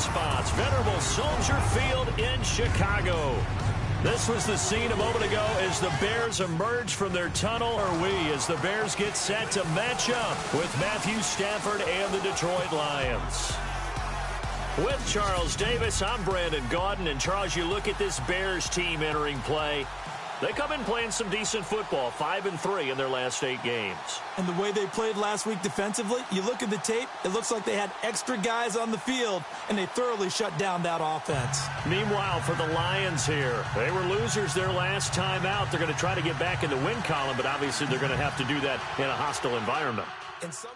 hot spots. Venerable Soldier Field in Chicago. This was the scene a moment ago as the Bears emerge from their tunnel, as the Bears get set to match up with Matthew Stafford and the Detroit Lions. With Charles Davis, I'm Brandon Gaudin. And, Charles, you look at this Bears team entering play. They come in playing some decent football, 5-3 in their last 8 games. And the way they played last week defensively, you look at the tape, it looks like they had extra guys on the field, and they thoroughly shut down that offense. Meanwhile, for the Lions here, they were losers their last time out. They're going to try to get back in the win column, but obviously they're going to have to do that in a hostile environment. And some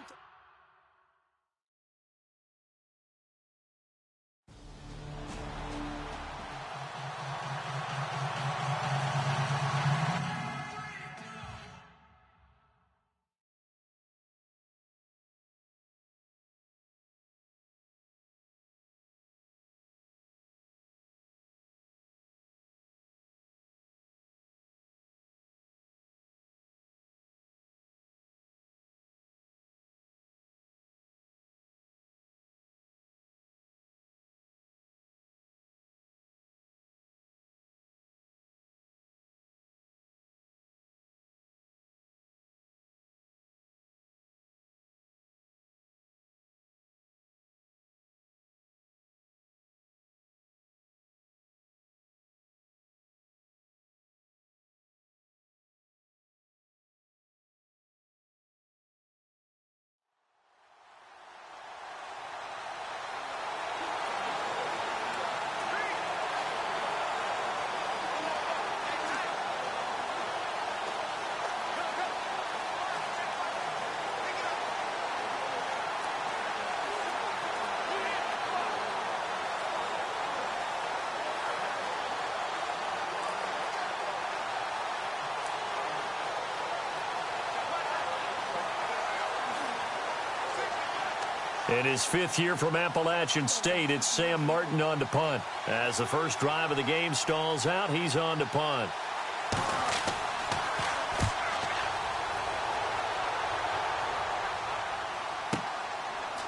In his 5th year from Appalachian State, it's Sam Martin on to punt. As the first drive of the game stalls out, he's on to punt.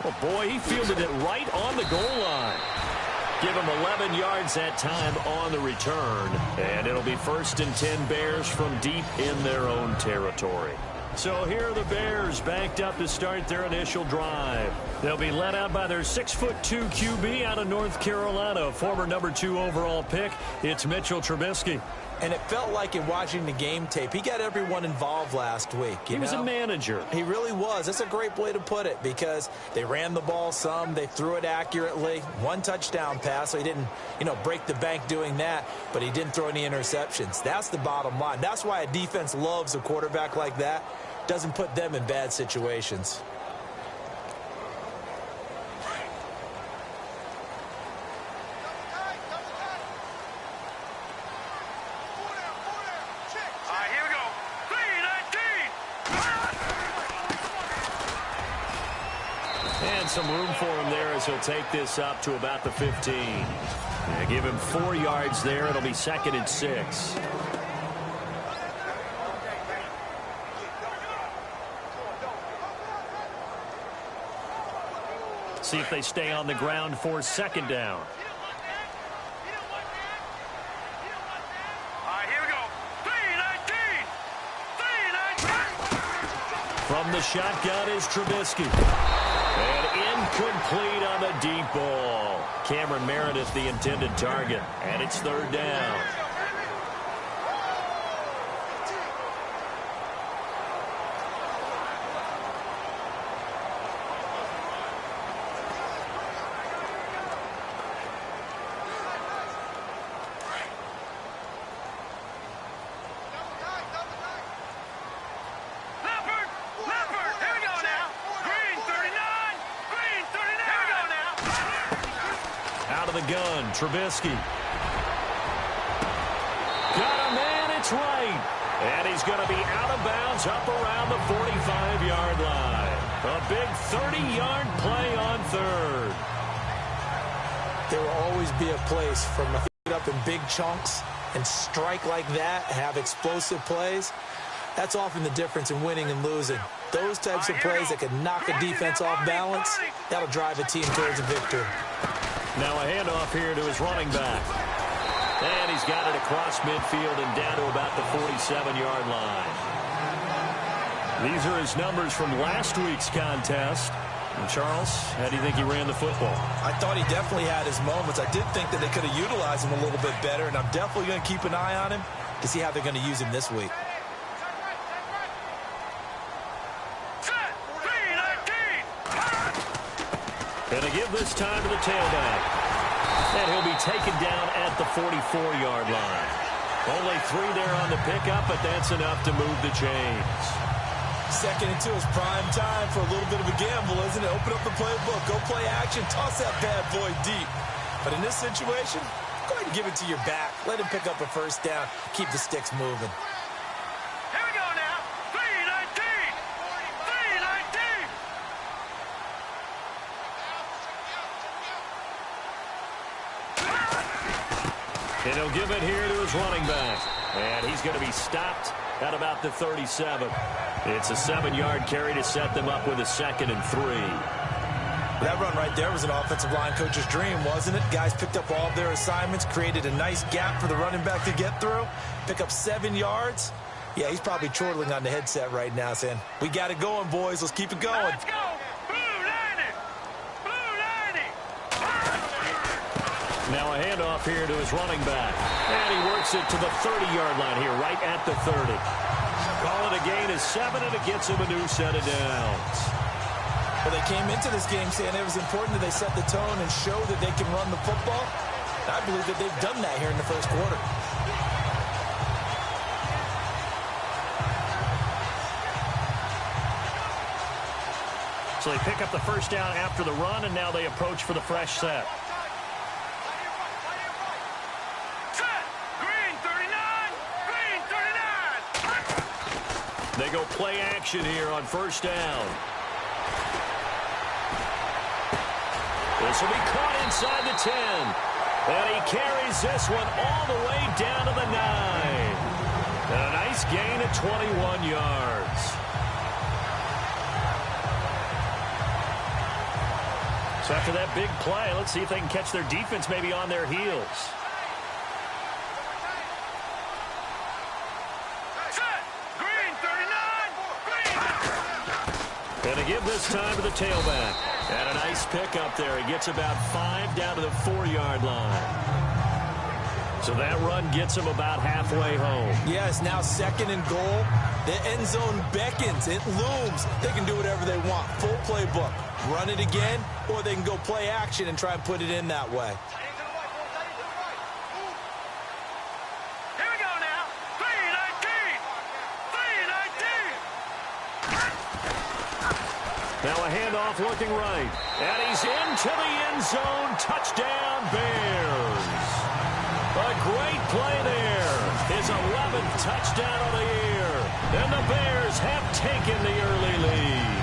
Oh, boy, he fielded it right on the goal line. Give him 11 yards that time on the return. And it'll be 1st and 10 Bears from deep in their own territory. So here are the Bears backed up to start their initial drive. They'll be led out by their 6'2" QB out of North Carolina, former number 2 overall pick. It's Mitchell Trubisky. And it felt like in watching the game tape, he got everyone involved last week. He was a manager. He really was. That's a great way to put it because they ran the ball some. They threw it accurately. 1 touchdown pass, so he didn't, break the bank doing that, but he didn't throw any interceptions. That's the bottom line. That's why a defense loves a quarterback like that. Doesn't put them in bad situations. And some room for him there as he'll take this up to about the 15. And give him 4 yards there. It'll be 2nd and 6. See if they stay on the ground for 2nd down. From the shotgun is Trubisky. And incomplete on the deep ball. Cameron Meredith, the intended target. And it's 3rd down. Gun, Trubisky. Got a man, it's right. And he's going to be out of bounds up around the 45-yard line. A big 30-yard play on 3rd. There will always be a place from a feed up in big chunks and strike like that, have explosive plays. That's often the difference in winning and losing. Those types of plays that can knock a defense off balance, that'll drive a team towards a victory. Now a handoff here to his running back. And he's got it across midfield and down to about the 47-yard line. These are his numbers from last week's contest. And Charles, how do you think he ran the football? I thought he definitely had his moments. I did think that they could have utilized him a little bit better, and I'm definitely going to keep an eye on him to see how they're going to use him this week. Going to give this time to the tailback. And he'll be taken down at the 44-yard line. Only 3 there on the pickup, but that's enough to move the chains. 2nd and 2 is prime time for a little bit of a gamble, isn't it? Open up the playbook, go play action, toss that bad boy deep. But in this situation, go ahead and give it to your back. Let him pick up a first down. Keep the sticks moving. Here we go now. 3-19. 3-19. And he'll give it here to his running back. And he's going to be stopped at about the 37. It's a 7-yard carry to set them up with a 2nd and 3. That run right there was an offensive line coach's dream, wasn't it? Guys picked up all of their assignments, created a nice gap for the running back to get through, pick up 7 yards. Yeah, he's probably chortling on the headset right now saying, we got it going, boys. Let's keep it going. Let's go. Blue 90. Blue 90. Now a handoff here to his running back. And he works it to the 30-yard line here, right at the 30. Call it a gain of 7, and it gets him a new set of downs. Well, they came into this game saying it was important that they set the tone and show that they can run the football. I believe that they've done that here in the first quarter. So they pick up the first down after the run, and now they approach for the fresh set. They go play action here on first down. This will be caught inside the 10. And he carries this one all the way down to the 9. And a nice gain of 21 yards. So after that big play, let's see if they can catch their defense maybe on their heels. And to give this time to the tailback. And a nice pick up there. He gets about 5 down to the 4-yard line. So that run gets him about halfway home. Yes, now 2nd and goal. The end zone beckons. It looms. They can do whatever they want. Full playbook. Run it again, or they can go play action and try and put it in that way. Here we go now. 3-19. 3-19. Now a handoff looking right. And he's into the end zone. Touchdown, Bears. A great play there. His 11th touchdown of the year. And the Bears have taken the early lead.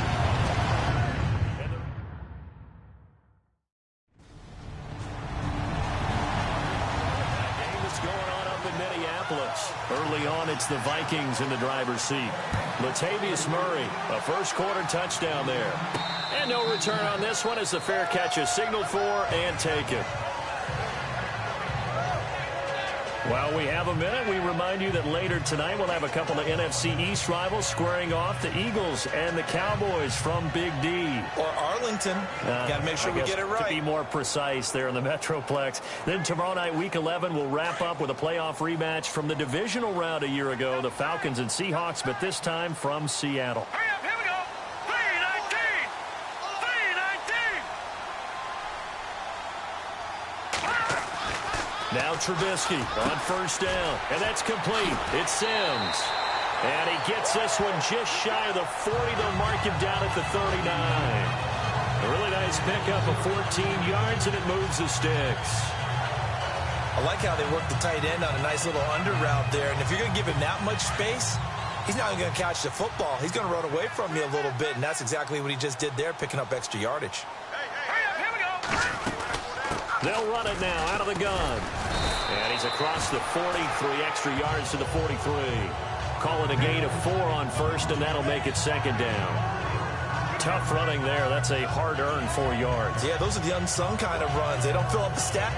Game is going on up in Minneapolis. Early on, it's the Vikings in the driver's seat. Latavius Murray, a first-quarter touchdown there. And no return on this one as the fair catch is signaled for and taken. While we have a minute, we remind you that later tonight we'll have a couple of NFC East rivals squaring off, the Eagles and the Cowboys from Big D. Or Arlington. Got to make sure we get it right. To be more precise there in the Metroplex. Then tomorrow night, Week 11, we'll wrap up with a playoff rematch from the divisional round a year ago, the Falcons and Seahawks, but this time from Seattle. Hurry up, here we go. 3-19. 3-19. Now Trubisky on first down, and that's complete. It's Sims. And he gets this one just shy of the 40. They'll mark him down at the 39. A really nice pickup of 14 yards, and it moves the sticks. I like how they work the tight end on a nice little under route there. And if you're going to give him that much space, he's not going to catch the football. He's going to run away from you a little bit, and that's exactly what he just did there, picking up extra yardage. Hurry up, here we go. They'll run it now out of the gun. And he's across the 40, 3 extra yards to the 43. Call it a gain of 4 on first, and that'll make it second down. Tough running there. That's a hard-earned 4 yards. Yeah, those are the unsung kind of runs. They don't fill up the stat.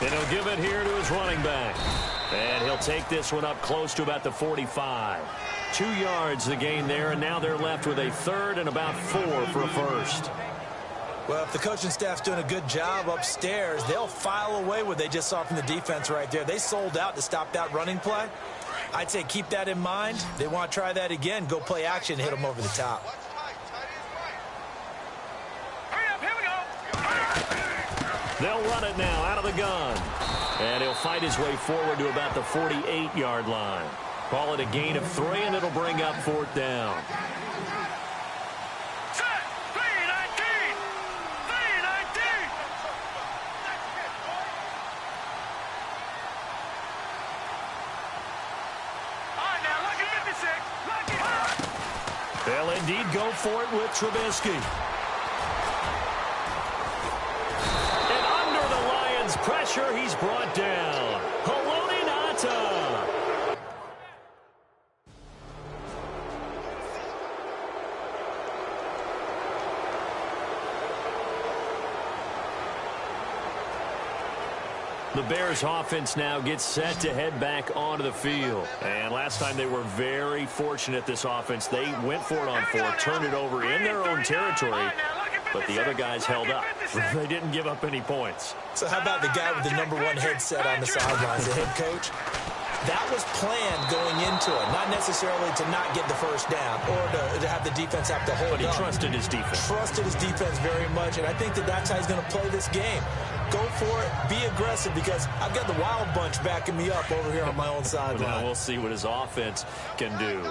And he'll give it here to his running back. And he'll take this one up close to about the 45. 2 yards the gain there, and now they're left with a third and about 4 for a first. Well, if the coaching staff's doing a good job upstairs, they'll file away what they just saw from the defense right there. They sold out to stop that running play. I'd say keep that in mind. They want to try that again. Go play action, hit them over the top. They'll run it now out of the gun. And he'll fight his way forward to about the 48-yard line. Call it a gain of 3, and it'll bring up 4th down. They'll indeed go for it with Trubisky. Pressure, he's brought down. Haloti Ngata. The Bears offense now gets set to head back onto the field. And last time they were very fortunate, this offense. They went for it on 4, turned it over in their own territory. But the other guys held up. They didn't give up any points. So how about the guy with the #1 headset on the sidelines, the head coach? That was planned going into it, not necessarily to not get the first down or to have the defense have to hold up. But he trusted his defense. Trusted his defense very much, and I think that's how he's going to play this game. Go for it, be aggressive, because I've got the wild bunch backing me up over here on my own sideline. Now we'll see what his offense can do.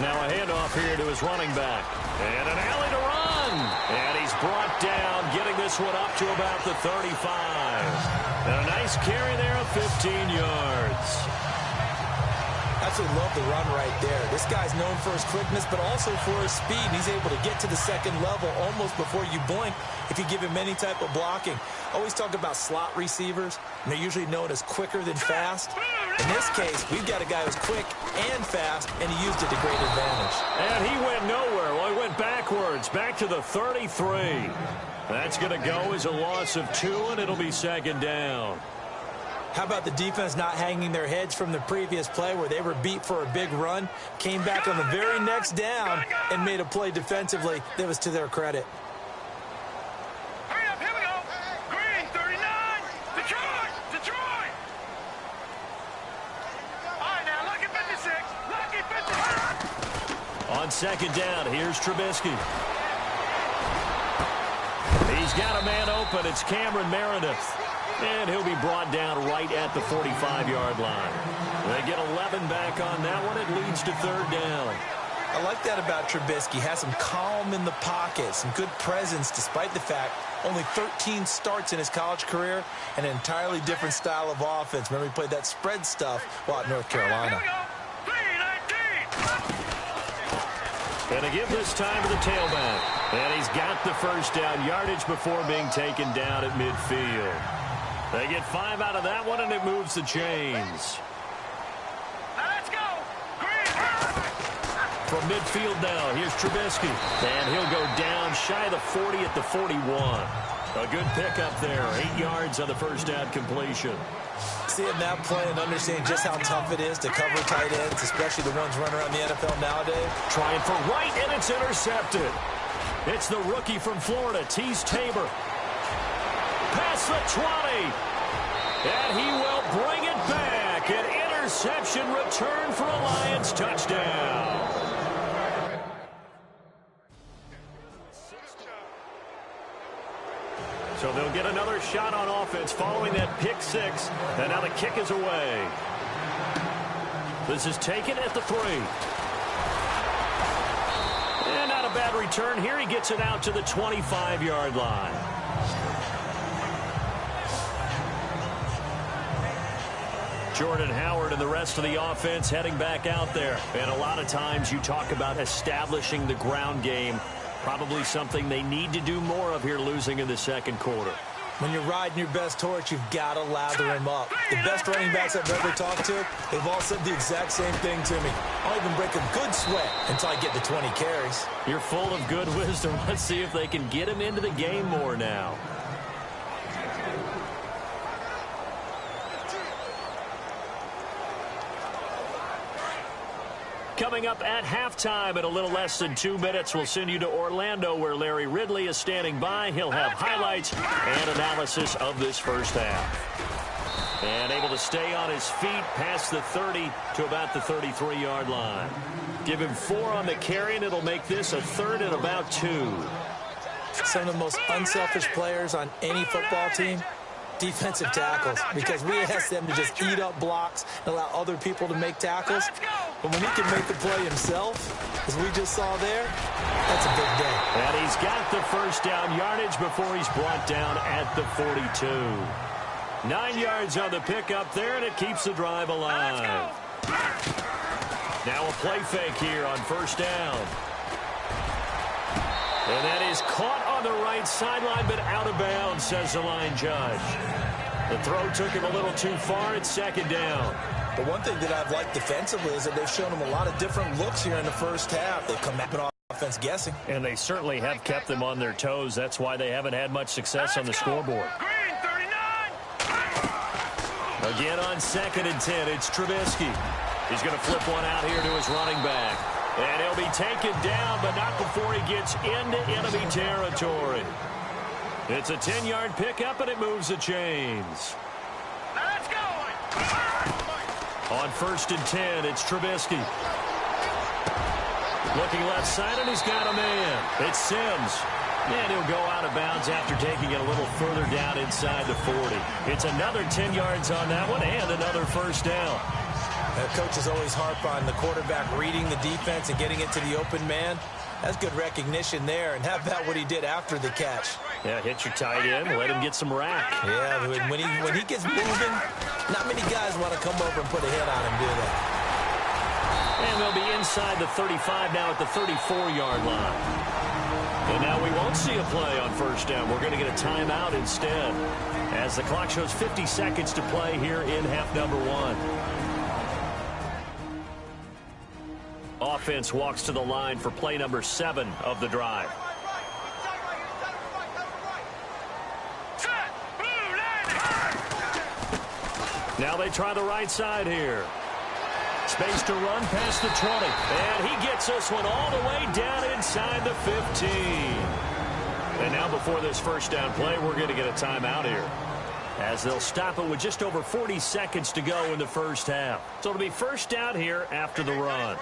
Now a handoff here to his running back. And an alley to run. And he's brought down, getting this one up to about the 35. And a nice carry there of 15 yards. Absolutely love the run right there. This guy's known for his quickness, but also for his speed. He's able to get to the second level almost before you blink if you give him any type of blocking. Always talk about slot receivers, and they're usually known as quicker than fast. In this case, we've got a guy who's quick and fast, and he used it to great advantage. And he went nowhere. Well, he went backwards, back to the 33. That's going to go as a loss of 2, and it'll be second down. How about the defense not hanging their heads from the previous play where they were beat for a big run, came back on the very next down, and made a play defensively that was to their credit. Hurry up, here we go. Green, 39. Detroit. All right, now, lucky 56. Lucky 56. On second down, here's Trubisky. He's got a man open. It's Cameron Meredith. And he'll be brought down right at the 45-yard line. They get 11 back on that one. It leads to third down. I like that about Trubisky. Has some calm in the pocket, some good presence, despite the fact only 13 starts in his college career, and an entirely different style of offense. Remember, he played that spread stuff while at North Carolina. And to give this time to the tailback. And he's got the first down yardage before being taken down at midfield. They get 5 out of that one, and it moves the chains. Let's go. From midfield now, here's Trubisky. And he'll go down shy of the 40 at the 41. A good pickup there. 8 yards on the first down completion. Seeing that play and understanding just how tough it is to cover tight ends, especially the ones running around the NFL nowadays. Trying for right, and it's intercepted. It's the rookie from Florida, Tease Tabor. Past the 20. And he will bring it back. An interception return for a Lions touchdown. So they'll get another shot on offense following that pick 6. And now the kick is away. This is taken at the 3. And not a bad return here. He gets it out to the 25-yard line. Jordan Howard and the rest of the offense heading back out there. And a lot of times you talk about establishing the ground game. Probably something they need to do more of here, losing in the second quarter. When you're riding your best horse, you've got to lather him up. The best running backs I've ever talked to, they've all said the exact same thing to me. I'll even break a good sweat until I get to 20 carries. You're full of good wisdom. Let's see if they can get him into the game more now. Coming up at halftime in a little less than 2 minutes, we'll send you to Orlando where Larry Ridley is standing by. He'll have highlights and analysis of this first half. And able to stay on his feet past the 30 to about the 33-yard line. Give him 4 on the carry, and it'll make this a third and about 2. Some of the most unselfish players on any football team, defensive tackles, because we ask them to just eat up blocks and allow other people to make tackles. But when he can make the play himself, as we just saw there, that's a big day. And he's got the first down yardage before he's brought down at the 42. 9 yards on the pickup there, and it keeps the drive alive. Now a play fake here on first down. And that is caught on the right sideline, but out of bounds, says the line judge. The throw took him a little too far. It's second down. The one thing that I've liked defensively is that they've shown him a lot of different looks here in the first half. They've come back on offense guessing. And they certainly have kept them on their toes. That's why they haven't had much success on the scoreboard. Green, 39. Again on 2nd and 10, it's Trubisky. He's going to flip one out here to his running back. And he'll be taken down, but not before he gets into enemy territory. It's a 10-yard pickup, and it moves the chains. Let's go. On 1st and 10, it's Trubisky. Looking left side, and he's got a man. It's Sims. And he'll go out of bounds after taking it a little further down inside the 40. It's another 10 yards on that one, and another first down. Coaches always harp on the quarterback reading the defense and getting it to the open man. That's good recognition there. And how about what he did after the catch? Yeah, hit your tight end, let him get some rack. Yeah, when he gets moving, not many guys want to come over and put a hit on him, do they? And they'll be inside the 35 now at the 34-yard line. And now we won't see a play on first down. We're going to get a timeout instead, as the clock shows 50 seconds to play here in half number 1. Offense walks to the line for play number 7 of the drive. Now they try the right side here. Space to run past the 20. And he gets this one all the way down inside the 15. And now before this first down play, we're going to get a timeout here, as they'll stop it with just over 40 seconds to go in the first half. So it'll be first down here after the run.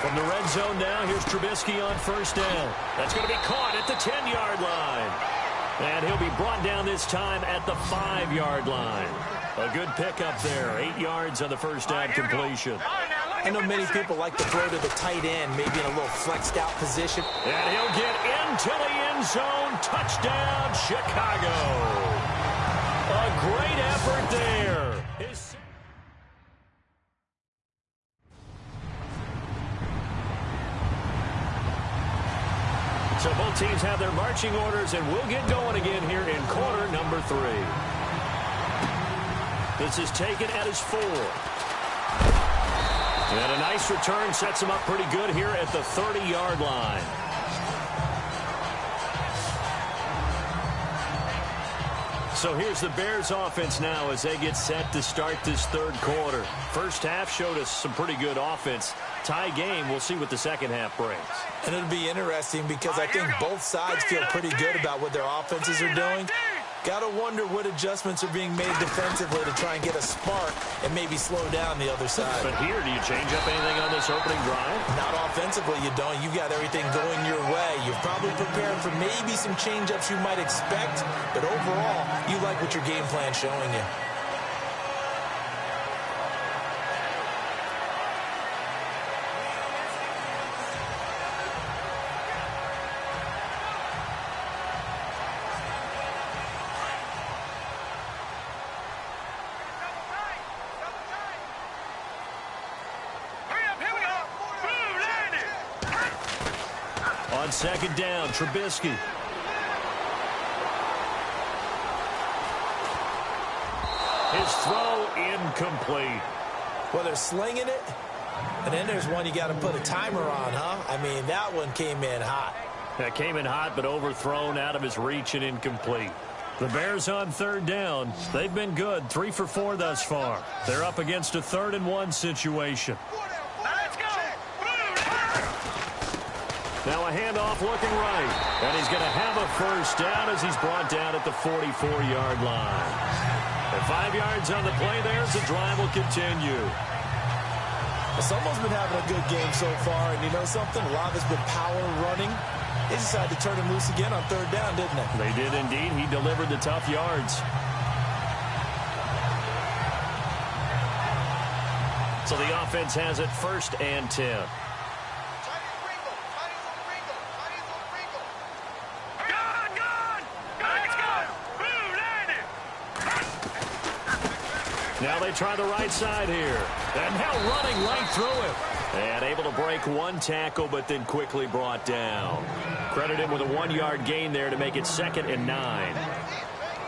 From the red zone now, here's Trubisky on first down. That's going to be caught at the 10-yard line. And he'll be brought down this time at the 5-yard line. A good pickup there. 8 yards on the first down completion. I know many people like to throw to the tight end, maybe in a little flexed out position. And he'll get into the end zone. Touchdown, Chicago. A great effort there. So both teams have their marching orders, and we'll get going again here in quarter number 3. This is taken at his 4. And a nice return sets him up pretty good here at the 30-yard line. So here's the Bears offense now as they get set to start this third quarter. First half showed us some pretty good offense. Tie game, we'll see what the second half brings. And it'll be interesting because I think both sides feel pretty good about what their offenses are doing. Got to wonder what adjustments are being made defensively to try and get a spark and maybe slow down the other side. But here, do you change up anything on this opening drive? Not offensively, you don't. You've got everything going your way. You're probably prepared for maybe some change-ups you might expect, but overall, you like what your game plan's showing you. On second down, Trubisky. His throw incomplete. Well, they're slinging it, and then there's one you got to put a timer on, huh? I mean, that one came in hot. That came in hot, but overthrown out of his reach and incomplete. The Bears on third down. They've been good, 3 for 4 thus far. They're up against a 3rd-and-1 situation. Let's go. Now a handoff looking right. And he's going to have a first down as he's brought down at the 44-yard line. And 5 yards on the play there as the drive will continue. Someone's been having a good game so far, and you know something? A lot of it's been power running. They decided to turn him loose again on third down, didn't they? They did indeed. He delivered the tough yards. So the offense has it 1st and 10. Now they try the right side here. And now running right through him. And able to break one tackle, but then quickly brought down. Credit him with a 1-yard gain there to make it 2nd and 9.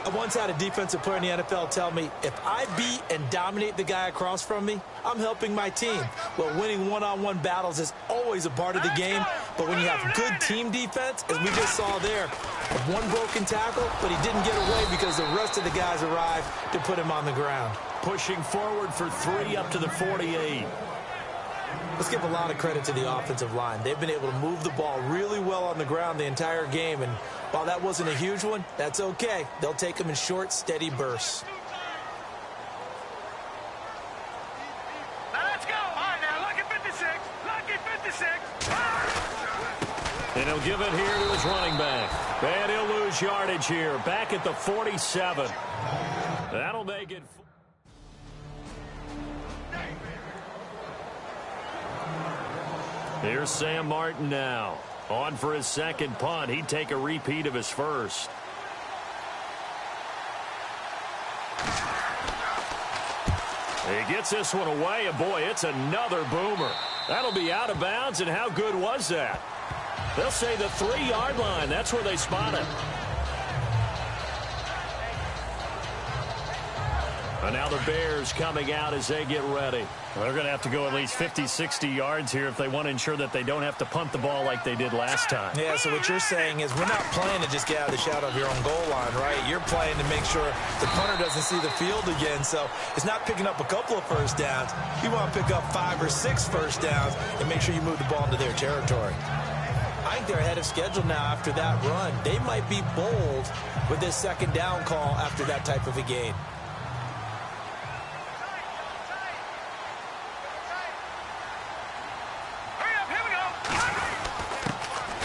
I once had a defensive player in the NFL tell me, if I beat and dominate the guy across from me, I'm helping my team. Well, winning one-on-one battles is always a part of the game, but when you have good team defense, as we just saw there, one broken tackle, but he didn't get away because the rest of the guys arrived to put him on the ground. Pushing forward for 3 up to the 48. Let's give a lot of credit to the offensive line. They've been able to move the ball really well on the ground the entire game, and while that wasn't a huge one, that's okay. They'll take them in short, steady bursts. Let's go. All right, now, lucky 56. Lucky 56. And he'll give it here to his running back. And he'll lose yardage here. Back at the 47. That'll make it. Here's Sam Martin now. On for his second punt. He'd take a repeat of his first. He gets this one away, and boy, it's another boomer. That'll be out of bounds, and how good was that? They'll say the 3-yard line. That's where they spot it. And now the Bears coming out as they get ready. They're going to have to go at least 50, 60 yards here if they want to ensure that they don't have to punt the ball like they did last time. Yeah, so what you're saying is we're not playing to just get out of the shadow of your own goal line, right? You're playing to make sure the punter doesn't see the field again. So it's not picking up a couple of first downs. You want to pick up 5 or 6 first downs and make sure you move the ball into their territory. I think they're ahead of schedule now after that run. They might be bold with this second down call after that type of a gain.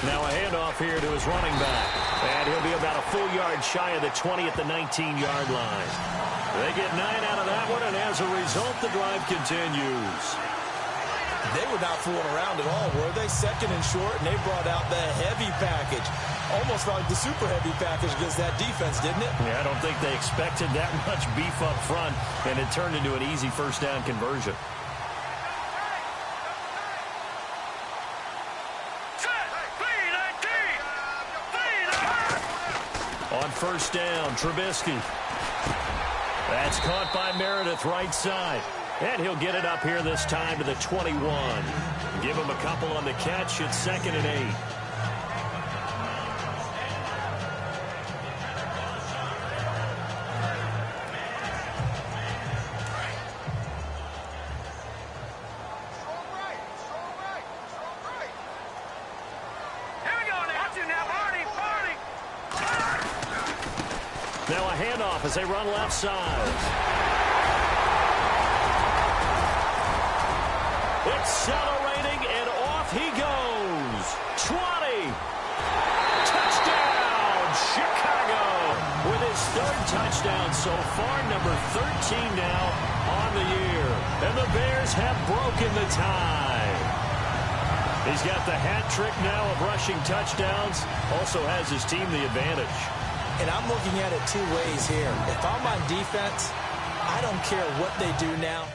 Now a handoff here to his running back. And he'll be about a full yard shy of the 20 at the 19-yard line. They get 9 out of that one, and as a result, the drive continues. They were not fooling around at all, were they? Second and short, and they brought out the heavy package. Almost like the super heavy package against that defense, didn't it? Yeah, I don't think they expected that much beef up front, and it turned into an easy first down conversion. On first down, Trubisky. That's caught by Meredith right side. And he'll get it up here this time to the 21. Give him a couple on the catch. It's 2nd and 8. Now a handoff as they run left side. Accelerating, and off he goes. 20. Touchdown, Chicago. With his 3rd touchdown so far, number 13 now on the year. And the Bears have broken the tie. He's got the hat trick now of rushing touchdowns. Also has his team the advantage. And I'm looking at it 2 ways here. If I'm on defense, I don't care what they do now.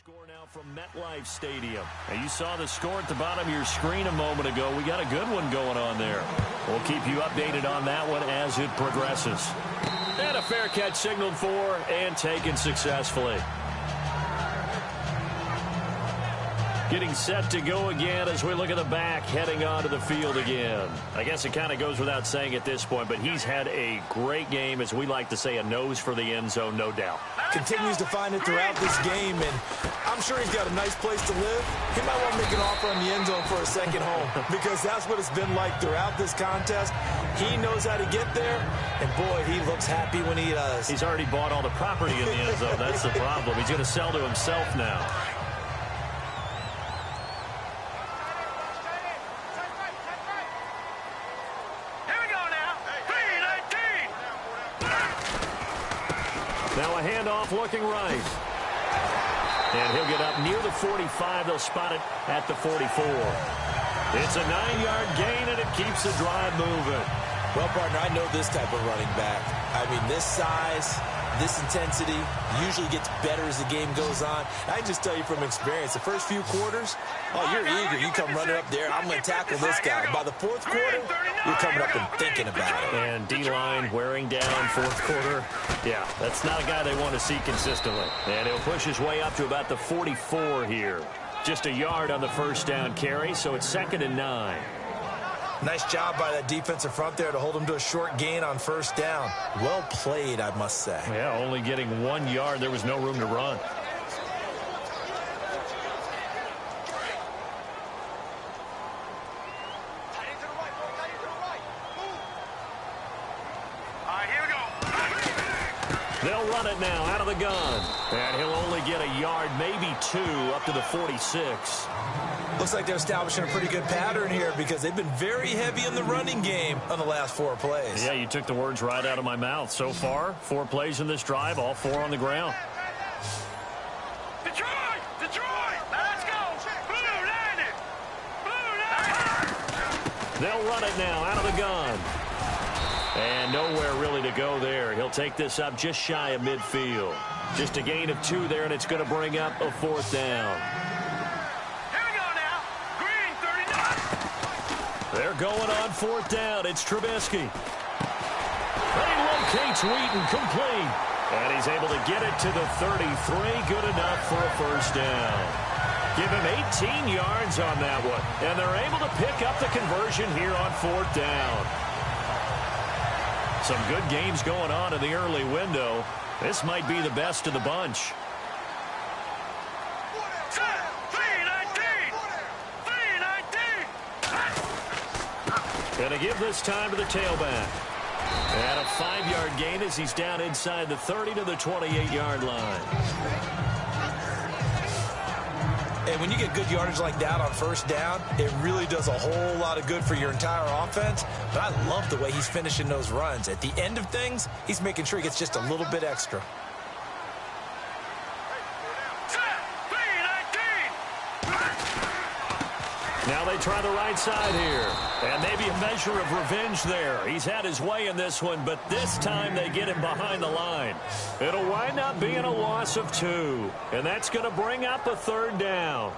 score now from MetLife Stadium. Now, you saw the score at the bottom of your screen a moment ago. We got a good one going on there. We'll keep you updated on that one as it progresses. And a fair catch signaled for and taken successfully. Getting set to go again as we look at the back, heading onto the field again. I guess it kind of goes without saying at this point, but he's had a great game, as we like to say, a nose for the end zone, no doubt. Continues to find it throughout this game, and I'm sure he's got a nice place to live. He might want to make an offer on the end zone for a second home, because that's what it's been like throughout this contest. He knows how to get there, and boy, he looks happy when he does. He's already bought all the property in the end zone. That's the problem. He's going to sell to himself now. Now a handoff looking right. And he'll get up near the 45. They'll spot it at the 44. It's a 9-yard gain, and it keeps the drive moving. Well, partner, I know this type of running back. I mean, this size, this intensity usually gets better as the game goes on. I can just tell you from experience, the first few quarters, oh, you're eager. You come running up there. I'm going to tackle this guy. By the fourth quarter, you're coming up and thinking about it. And D-line wearing down fourth quarter. Yeah, that's not a guy they want to see consistently. And he'll push his way up to about the 44 here. Just a yard on the first down carry, so it's 2nd and 9. Nice job by that defensive front there to hold him to a short gain on first down. Well played, I must say. Yeah, only getting 1 yard. There was no room to run. They'll run it now out of the gun. And he'll only get a yard, maybe 2, up to the 46. Looks like they're establishing a pretty good pattern here because they've been very heavy in the running game on the last 4 plays. Yeah, you took the words right out of my mouth. So far, 4 plays in this drive, all 4 on the ground. Detroit! Detroit! Let's go! Blue line it! Blue line! They'll run it now out of the gun. And nowhere really to go there. He'll take this up just shy of midfield. Just a gain of 2 there, and it's going to bring up a 4th down. Here we go now. Green 39. They're going on 4th down. It's Trubisky. He locates Wheaton complete. And he's able to get it to the 33. Good enough for a first down. Give him 18 yards on that one. And they're able to pick up the conversion here on 4th down. Some good games going on in the early window. This might be the best of the bunch. Set. 319. 319. Going to give this time to the tailback. And a 5-yard gain as he's down inside the 30 to the 28-yard line. And when you get good yardage like that on first down, it really does a whole lot of good for your entire offense. But I love the way he's finishing those runs. At the end of things, he's making sure he gets just a little bit extra. Now they try the right side here. And maybe a measure of revenge there. He's had his way in this one, but this time they get him behind the line. It'll wind up being a loss of 2. And that's going to bring up a 3rd down.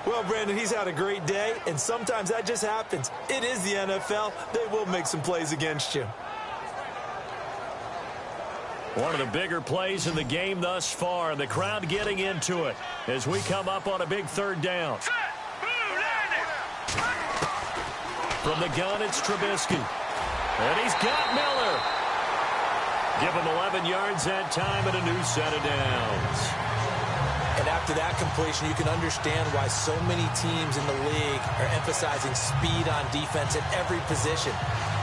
Well, Brandon, he's had a great day, and sometimes that just happens. It is the NFL. They will make some plays against you. One of the bigger plays in the game thus far. The crowd getting into it as we come up on a big 3rd down. From the gun, it's Trubisky. And he's got Miller. Give him 11 yards that time and a new set of downs. And after that completion, you can understand why so many teams in the league are emphasizing speed on defense at every position.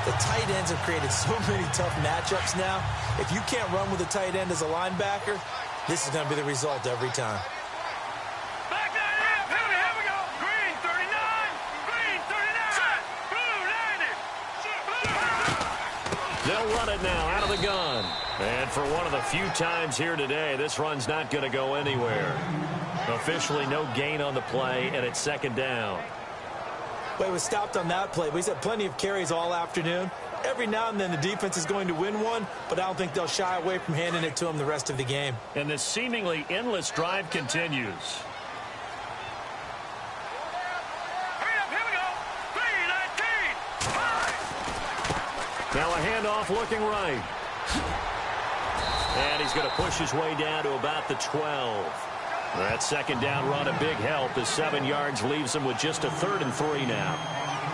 The tight ends have created so many tough matchups now. If you can't run with a tight end as a linebacker, this is going to be the result every time. They'll run it now out of the gun. And for one of the few times here today, this run's not going to go anywhere. Officially no gain on the play, and it's 2nd down. Well, he was stopped on that play, but he's had plenty of carries all afternoon. Every now and then the defense is going to win one, but I don't think they'll shy away from handing it to them the rest of the game. And this seemingly endless drive continues. Now a handoff looking right. And he's going to push his way down to about the 12. That second down run a big help. The 7 yards leaves him with just a 3rd and 3 now.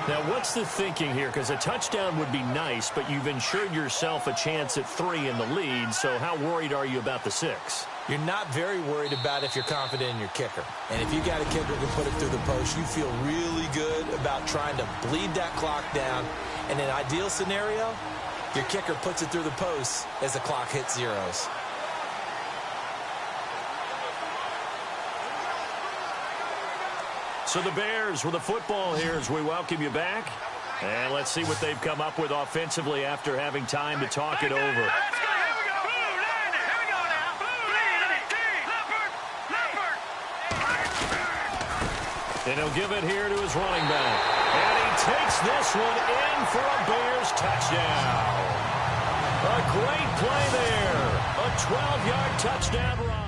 Now, what's the thinking here? Because a touchdown would be nice, but you've ensured yourself a chance at 3 in the lead, so how worried are you about the 6? You're not very worried about if you're confident in your kicker. And if you got a kicker who can put it through the post, you feel really good about trying to bleed that clock down. In an ideal scenario, your kicker puts it through the post as the clock hits zeros. So the Bears with the football here as we welcome you back. And let's see what they've come up with offensively after having time to talk it over. Let's go. Here we go. Blue line it. Here we go now. Blue 19. Leopard. And he'll give it here to his running back. And he takes this one in for a Bears touchdown. A great play there. A 12-yard touchdown run.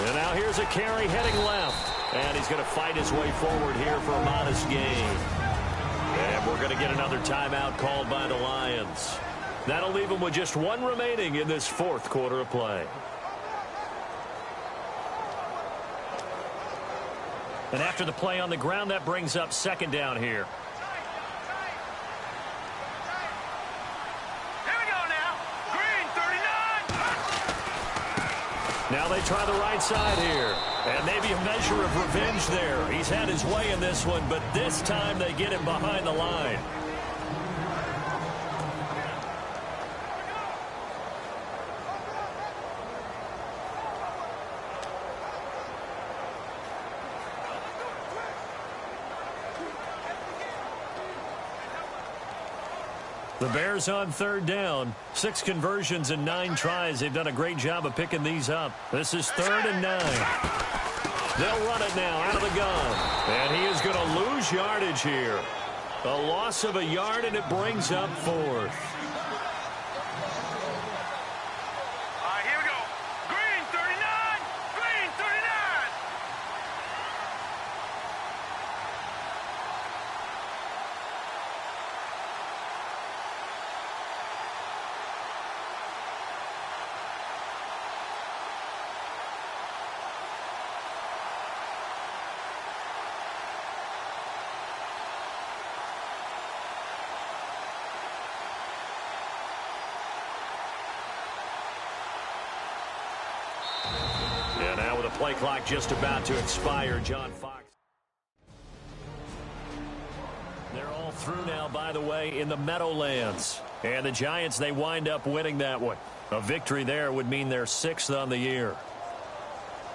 And now here's a carry heading left. And he's going to fight his way forward here for a modest gain. And we're going to get another timeout called by the Lions. That'll leave them with just 1 remaining in this 4th quarter of play. And after the play on the ground, that brings up 2nd down here. Now they try the right side here. And maybe a measure of revenge there. He's had his way in this one, but this time they get him behind the line. The Bears on 3rd down. 6 conversions and 9 tries. They've done a great job of picking these up. This is 3rd and 9. They'll run it now out of the gun. And he is going to lose yardage here. A loss of a yard, and it brings up 4th. Here we go. Green 39. Green 39. And now with the play clock just about to expire, John Fox. They're all through now, by the way, in the Meadowlands. And the Giants, they wind up winning that one. A victory there would mean they're 6th on the year.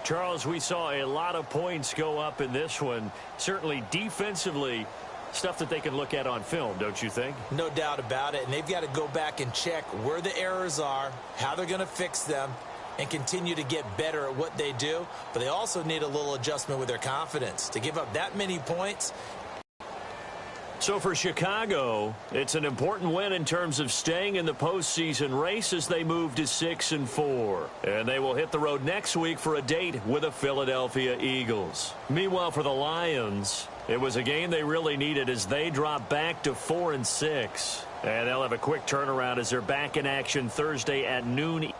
Charles, we saw a lot of points go up in this one. Certainly defensively, stuff that they can look at on film, don't you think? No doubt about it. And they've got to go back and check where the errors are, how they're going to fix them, and continue to get better at what they do. But they also need a little adjustment with their confidence. To give up that many points. So for Chicago, it's an important win in terms of staying in the postseason race as they move to 6-4. And they will hit the road next week for a date with the Philadelphia Eagles. Meanwhile, for the Lions, it was a game they really needed as they drop back to 4-6. And they'll have a quick turnaround as they're back in action Thursday at noon.